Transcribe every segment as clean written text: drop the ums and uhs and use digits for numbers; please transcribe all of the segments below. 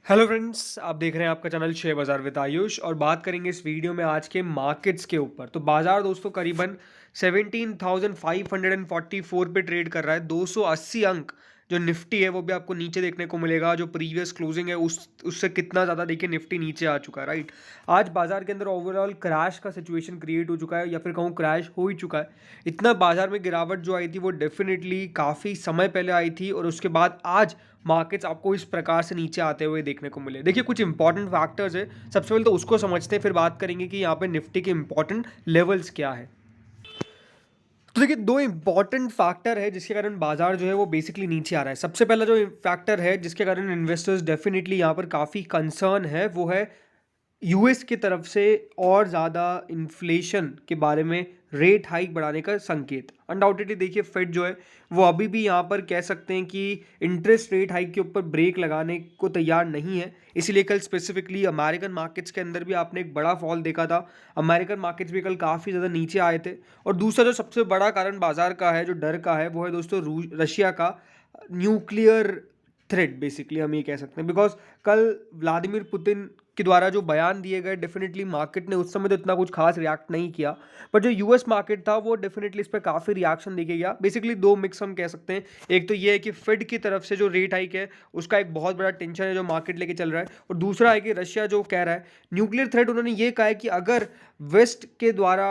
Hello friends, आप देख रहे हैं आपका चैनल शेयर बाजार विद आयुष और बात करेंगे इस वीडियो में आज के मार्केट्स के ऊपर। तो बाजार दोस्तों करीबन 17,544 पे ट्रेड कर रहा है। 280 अंक जो निफ्टी है वो भी आपको नीचे देखने को मिलेगा। जो प्रीवियस क्लोजिंग है उससे कितना ज़्यादा देखिए निफ्टी नीचे आ चुका है, राइट। आज बाजार के अंदर ओवरऑल क्रैश का सिचुएशन क्रिएट हो चुका है या फिर कहूँ क्रैश हो ही चुका है। इतना बाजार में गिरावट जो आई थी वो डेफिनेटली काफ़ी समय पहले आई थी और उसके बाद आज मार्केट्स आपको इस प्रकार से नीचे आते हुए देखने को मिले। देखिए कुछ इंपॉर्टेंट फैक्टर्स है, सबसे पहले तो उसको समझते हैं, फिर बात करेंगे कि यहाँ पे निफ्टी के इंपॉर्टेंट लेवल्स क्या है। तो देखिए दो इंपॉर्टेंट फैक्टर है जिसके कारण बाजार जो है वो बेसिकली नीचे आ रहा है। सबसे पहला जो फैक्टर है जिसके कारण इन्वेस्टर्स डेफिनेटली यहाँ पर काफ़ी कंसर्न है वो है यूएस की तरफ से और ज़्यादा इन्फ्लेशन के बारे में रेट हाइक बढ़ाने का संकेत। अनडाउटेडली देखिए फेड जो है वो अभी भी यहाँ पर कह सकते हैं कि इंटरेस्ट रेट हाइक के ऊपर ब्रेक लगाने को तैयार नहीं है। इसीलिए कल स्पेसिफिकली अमेरिकन मार्केट्स के अंदर भी आपने एक बड़ा फॉल देखा था। अमेरिकन मार्केट्स भी कल काफ़ी ज़्यादा नीचे आए थे। और दूसरा जो सबसे बड़ा कारण बाजार का है, जो डर का है, वो है दोस्तों रशिया का न्यूक्लियर थ्रेट। बेसिकली हम ये कह सकते हैं बिकॉज कल व्लादिमीर पुतिन के द्वारा जो बयान दिए गए, डेफिनेटली मार्केट ने उस समय तो इतना कुछ खास रिएक्ट नहीं किया, बट जो यूएस मार्केट था वो डेफिनेटली इस पर काफ़ी रिएक्शन देके गया। बेसिकली दो मिक्स हम कह सकते हैं। एक तो ये है कि फेड की तरफ से जो रेट हाइक है उसका एक बहुत बड़ा टेंशन है जो मार्केट लेके चल रहा है, और दूसरा है कि रशिया जो कह रहा है न्यूक्लियर थ्रेट। उन्होंने ये कहा है कि अगर वेस्ट के द्वारा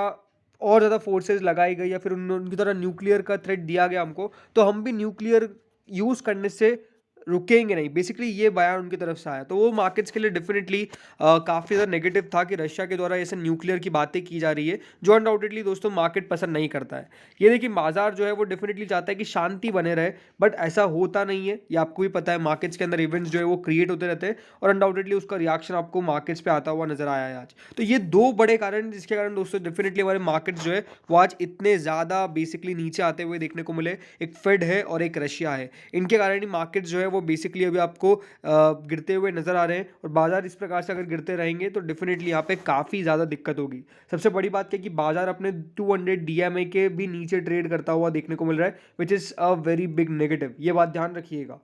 और ज़्यादा फोर्सेज लगाई गई या फिर उनकी तरह न्यूक्लियर का थ्रेट दिया गया हमको, तो हम भी न्यूक्लियर यूज़ करने से रुकेंगे नहीं। बेसिकली ये बयान उनकी तरफ से आया, तो वो मार्केट्स के लिए डेफिनेटली काफ़ी ज़्यादा नेगेटिव था कि रशिया के द्वारा ऐसे न्यूक्लियर की बातें की जा रही है, जो अनडाउटेडली दोस्तों मार्केट पसंद नहीं करता है। ये देखिए बाजार जो है वो डेफिनेटली चाहता है कि शांति बने रहे, बट ऐसा होता नहीं है। ये आपको भी पता है, मार्केट्स के अंदर इवेंट्स जो है वो क्रिएट होते रहते हैं और अनडाउटेडली उसका रिएक्शन आपको मार्केट्स पे आता हुआ नजर आया है आज। तो ये दो बड़े कारण जिसके कारण दोस्तों डेफिनेटली हमारे मार्केट्स जो है वो आज इतने ज़्यादा बेसिकली नीचे आते हुए देखने को मिले। एक फेड है और एक रशिया है, इनके कारण ही मार्केट्स जो है वो बेसिकली अभी आपको गिरते हुए नजर आ रहे हैं। और बाजार इस प्रकार से अगर गिरते रहेंगे तो डेफिनेटली यहाँ पे काफ़ी ज़्यादा दिक्कत होगी। सबसे बड़ी बात क्या कि बाजार अपने 200 डीएमए के भी नीचे ट्रेड करता हुआ देखने को मिल रहा है, which is a very big negative. ये बात ध्यान रखिएगा।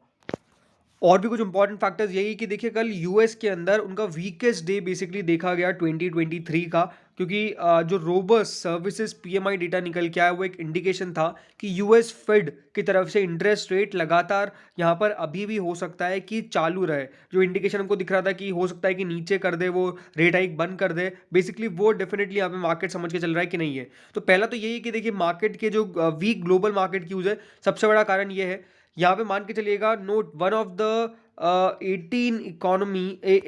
और भी कुछ इंपॉर्टेंट फैक्टर्स यही कि देखिए कल यूएस के अंदर उनका वीकेस्ट डे बेसिकली देखा गया 2023 का, क्योंकि जो रोबस्ट सर्विसेज पीएमआई डेटा निकल के आया वो एक इंडिकेशन था कि यूएस फेड की तरफ से इंटरेस्ट रेट लगातार यहाँ पर अभी भी हो सकता है कि चालू रहे। जो इंडिकेशन हमको दिख रहा था कि हो सकता है कि नीचे कर दे, वो रेट हाइक बंद कर दे, बेसिकली वो डेफिनेटली यहाँ पे मार्केट समझ के चल रहा है कि नहीं है। तो पहला तो यही है कि देखिए मार्केट के जो वीक ग्लोबल मार्केट की यूज है, सबसे बड़ा कारण ये है। यहाँ पे मान के चलिएगा, note one of the 18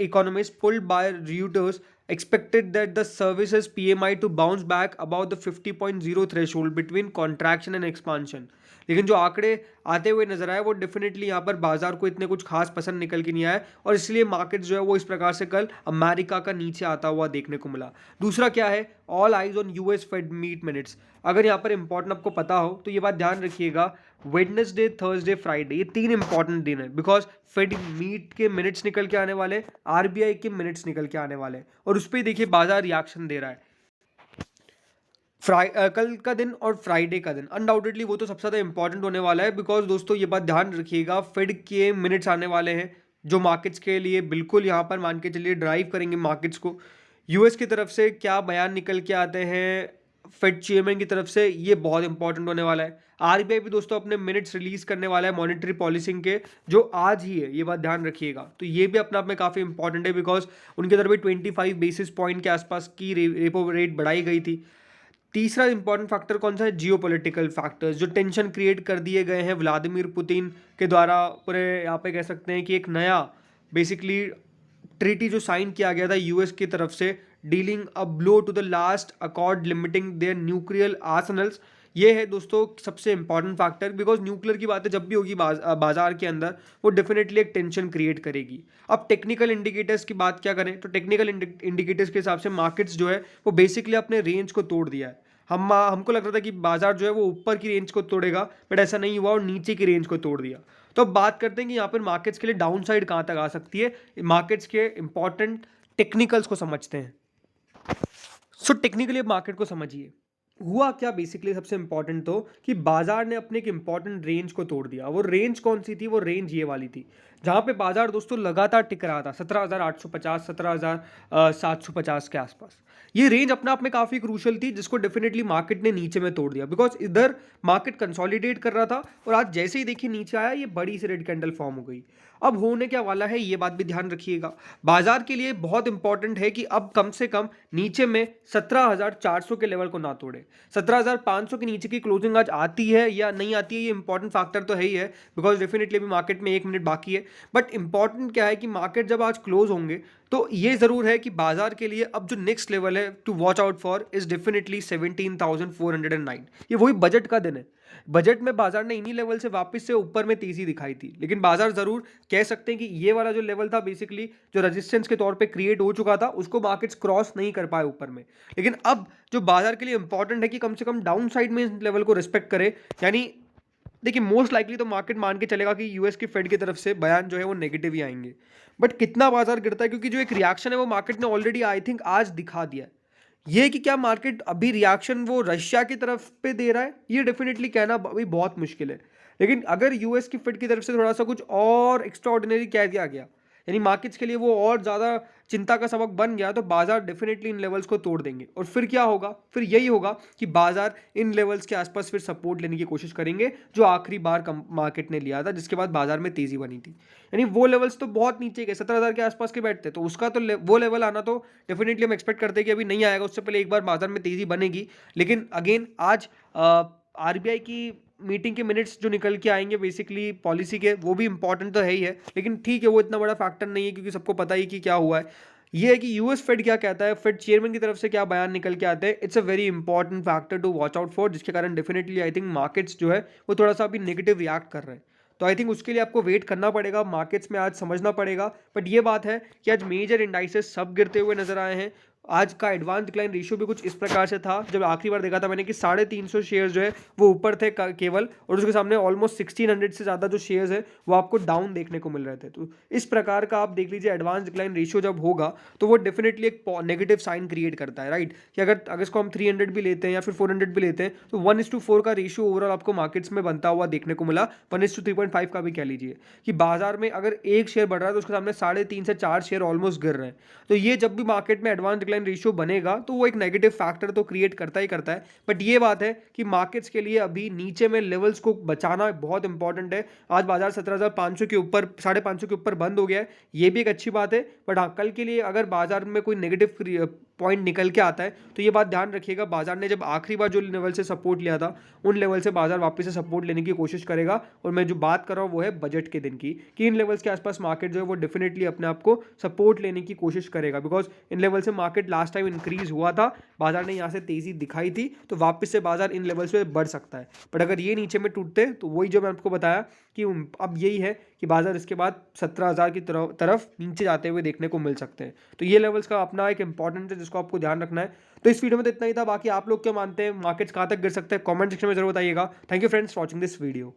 economists pulled by Reuters expected that the services PMI to bounce back about the 50.0 threshold between contraction and expansion। लेकिन जो आंकड़े आते हुए नजर आए वो डेफिनेटली यहाँ पर बाजार को इतने कुछ खास पसंद निकल के नहीं आए, और इसलिए मार्केट जो है वो इस प्रकार से कल अमेरिका का नीचे आता हुआ देखने को मिला। दूसरा क्या है, all eyes on US Fed meet minutes. अगर यहाँ पर इंपॉर्टेंट आपको पता हो तो ये बात ध्यान रखिएगा, वेडनेसडे, थर्सडे, फ्राइडे, ये तीन इंपॉर्टेंट दिन है बिकॉज फेड मीट के मिनट्स निकल के आने वाले, आरबीआई के मिनट्स निकल के आने वाले, और उस पर देखिए बाजार रिएक्शन दे रहा है। कल का दिन और फ्राइडे का दिन अनडाउटेडली वो तो सबसे ज़्यादा इंपॉर्टेंट होने वाला है बिकॉज दोस्तों ये बात ध्यान रखिएगा, फेड के मिनट्स आने वाले हैं जो मार्केट्स के लिए बिल्कुल यहाँ पर मान के चलिए ड्राइव करेंगे मार्केट्स को। यूएस की तरफ से क्या बयान निकल के आते हैं फेड चेयरमैन की तरफ से, ये बहुत इंपॉर्टेंट होने वाला है। आरबीआई भी दोस्तों अपने मिनट्स रिलीज करने वाला है मॉनेटरी पॉलिसी के, जो आज ही है, ये बात ध्यान रखिएगा। तो ये भी अपने आप में काफ़ी इंपॉर्टेंट है बिकॉज उनकी तरफ भी 25 बेसिस पॉइंट के आसपास की रेपो रेट बढ़ाई गई थी। तीसरा इंपॉर्टेंट फैक्टर कौन सा है, जियोपॉलिटिकल फैक्टर्स, जो टेंशन क्रिएट कर दिए गए हैं व्लादिमीर पुतिन के द्वारा। पूरे यहाँ पे कह सकते हैं कि एक नया बेसिकली ट्रीटी जो साइन किया गया था यूएस की तरफ से, dealing a blow to the last accord limiting their nuclear arsenals. ये है दोस्तों सबसे इंपॉर्टेंट फैक्टर बिकॉज न्यूक्लियर की बातें जब भी होगी बाजार के अंदर वो डेफिनेटली एक टेंशन क्रिएट करेगी। अब टेक्निकल इंडिकेटर्स की बात क्या करें तो टेक्निकल इंडिकेटर्स के हिसाब से मार्केट्स जो है वो बेसिकली अपने रेंज को तोड़ दिया है। हमको लग रहा था कि बाजार जो है वो ऊपर की रेंज को तोड़ेगा, बट ऐसा नहीं हुआ और नीचे की रेंज को तोड़ दिया। तो अब बात करते हैं कि यहाँ पर मार्केट्स के लिए डाउन साइड कहाँ तक आ सकती है। मार्केट्स के इंपॉर्टेंट टेक्निकल्स को समझते हैं। सो टेक्निकली अब मार्केट को समझिए। हुआ क्या बेसिकली सबसे इंपॉर्टेंट तो कि बाजार ने अपने एक इंपॉर्टेंट रेंज को तोड़ दिया। वो रेंज कौन सी थी? वो रेंज ये वाली थी जहां पे बाजार दोस्तों लगातार टिक रहा था 17,850 17,750 के आसपास। ये रेंज अपने आप में काफी क्रूशल थी जिसको डेफिनेटली मार्केट ने नीचे में तोड़ दिया, बिकॉज इधर मार्केट कंसोलिडेट कर रहा था और आज जैसे ही देखिए नीचे आया ये बड़ी सी रेड कैंडल फॉर्म हो गई। अब होने क्या वाला है ये बात भी ध्यान रखिएगा। बाजार के लिए बहुत इंपॉर्टेंट है कि अब कम से कम नीचे में 17,400 के लेवल को ना तोड़े। 17,500 के नीचे की क्लोजिंग आज आती है या नहीं आती है ये इंपॉर्टेंट फैक्टर तो है ही है, बिकॉज डेफिनेटली अभी मार्केट में 1 मिनट बाकी है। बट इंपॉर्टेंट क्या है कि मार्केट जब आज क्लोज होंगे तो ये जरूर है कि बाजार के लिए अब जो नेक्स्ट लेवल है to watch out for is definitely 17,409। ये वही बजट का दिन है। बजट में बाजार ने इन्हीं लेवल से वापस से ऊपर में तेजी दिखाई थी, लेकिन बाजार जरूर कह सकते हैं कि ये वाला जो लेवल था बेसिकली जो रेजिस्टेंस के तौर पे क्रिएट हो चुका था उसको मार्केट्स क्रॉस नहीं कर पाए ऊपर में। लेकिन अब जो बाजार के लिए इंपॉर्टेंट है कि कम से कम डाउन साइड में इस लेवल को रिस्पेक्ट करे। यानी देखिए मोस्ट लाइकली तो मार्केट मान के चलेगा कि यूएस की फेड की तरफ से बयान जो है वो नेगेटिव ही आएंगे। बट कितना बाजार गिरता है, क्योंकि जो एक रिएक्शन है वो मार्केट ने ऑलरेडी आई थिंक आज दिखा दिया है। ये कि क्या मार्केट अभी रिएक्शन वो रशिया की तरफ पे दे रहा है ये डेफिनेटली कहना अभी बहुत मुश्किल है। लेकिन अगर यूएस की फेड की तरफ से थोड़ा सा कुछ और एक्स्ट्रा ऑर्डिनरी कह दिया गया, यानी मार्केट्स के लिए वो और ज़्यादा चिंता का सबक बन गया, तो बाजार डेफिनेटली इन लेवल्स को तोड़ देंगे। और फिर क्या होगा? फिर यही होगा कि बाजार इन लेवल्स के आसपास फिर सपोर्ट लेने की कोशिश करेंगे जो आखिरी बार मार्केट ने लिया था, जिसके बाद बाजार में तेजी बनी थी। यानी वो लेवल्स तो बहुत नीचे गए, 17,000 के आसपास के बैठते, तो उसका तो वो लेवल आना तो डेफिनेटली हम एक्सपेक्ट करते हैं कि अभी नहीं आएगा, उससे पहले एक बार बाजार में तेजी बनेगी। लेकिन अगेन आज आरबीआई की मीटिंग के मिनट्स जो निकल के आएंगे बेसिकली पॉलिसी के, वो भी इंपॉर्टेंट तो है ही है, लेकिन ठीक है वो इतना बड़ा फैक्टर नहीं है क्योंकि सबको पता ही कि क्या हुआ है। ये है कि यूएस फेड क्या कहता है, फेड चेयरमैन की तरफ से क्या बयान निकल के आते हैं, it's a very important factor to watch out for, जिसके कारण डेफिनेटली आई थिंक मार्केट्स जो है वो थोड़ा सा अभी नेगेटिव रिएक्ट कर रहे हैं। तो आई थिंक उसके लिए आपको वेट करना पड़ेगा, मार्केट्स में आज समझना पड़ेगा। बट ये बात है कि आज मेजर इंडाइसेस सब गिरते हुए नजर आए हैं। आज का एडवांस डिक्लाइन रेशियो भी कुछ इस प्रकार से था, जब आखिरी बार देखा था मैंने कि 350 शेयर जो है वो ऊपर थे केवल, और उसके सामने ऑलमोस्ट 1600 से ज़्यादा जो शेयर्स है वो आपको डाउन देखने को मिल रहे थे। तो इस प्रकार का आप देख लीजिए एडवांस डिक्लाइन रेशियो जब होगा तो वो डेफिनेटली एक नेगेटिव साइन क्रिएट करता है, राइट? कि अगर इसको हम 300 भी लेते हैं या फिर 400 भी लेते हैं तो 1:4 का रेशियो ओवरऑल आपको मार्केट्स में बनता हुआ देखने को मिला। 1:3.5 का भी कह लीजिए कि बाजार में अगर एक शेयर बढ़ रहा है तो उसके सामने 3.5 से 4 शेयर ऑलमोस्ट गिर रहे हैं। तो ये जब भी मार्केट में एडवांस डिक्लाइन रेशियो बनेगा तो वो एक नेगेटिव फैक्टर तो क्रिएट करता ही करता है। बट ये बात है कि मार्केट्स के लिए अभी नीचे में लेवल्स को बचाना बहुत इंपॉर्टेंट है। आज बाजार 17,500 के ऊपर 550 के ऊपर बंद हो गया है, ये भी एक अच्छी बात है। बट हाँ, कल के लिए अगर बाजार में कोई नेगेटिव पॉइंट निकल के आता है तो ये बात ध्यान रखिएगा, बाजार ने जब आखिरी बार जो लेवल से सपोर्ट लिया था उन लेवल से बाजार वापस से सपोर्ट लेने की कोशिश करेगा। और मैं जो बात कर रहा हूँ वो है बजट के दिन की, कि इन लेवल्स के आसपास मार्केट जो है वो डेफिनेटली अपने आप को सपोर्ट लेने की कोशिश करेगा, बिकॉज इन लेवल से मार्केट लास्ट टाइम इंक्रीज हुआ था, बाजार ने यहाँ से तेजी दिखाई थी, तो वापस से बाजार इन लेवल्स पे बढ़ सकता है। बट अगर ये नीचे में टूटते तो वही जो मैं आपको बताया कि अब यही है कि बाजार इसके बाद 17,000 की तरफ नीचे जाते हुए देखने को मिल सकते हैं। तो ये लेवल्स का अपना एक इंपॉर्टेंस है जिसको आपको ध्यान रखना है। तो इस वीडियो में तो इतना ही था, बाकी आप लोग क्या मानते हैं, मार्केट्स कहाँ तक गिर सकते हैं, कमेंट सेक्शन में जरूर बताइएगा। Thank you friends for watching this video.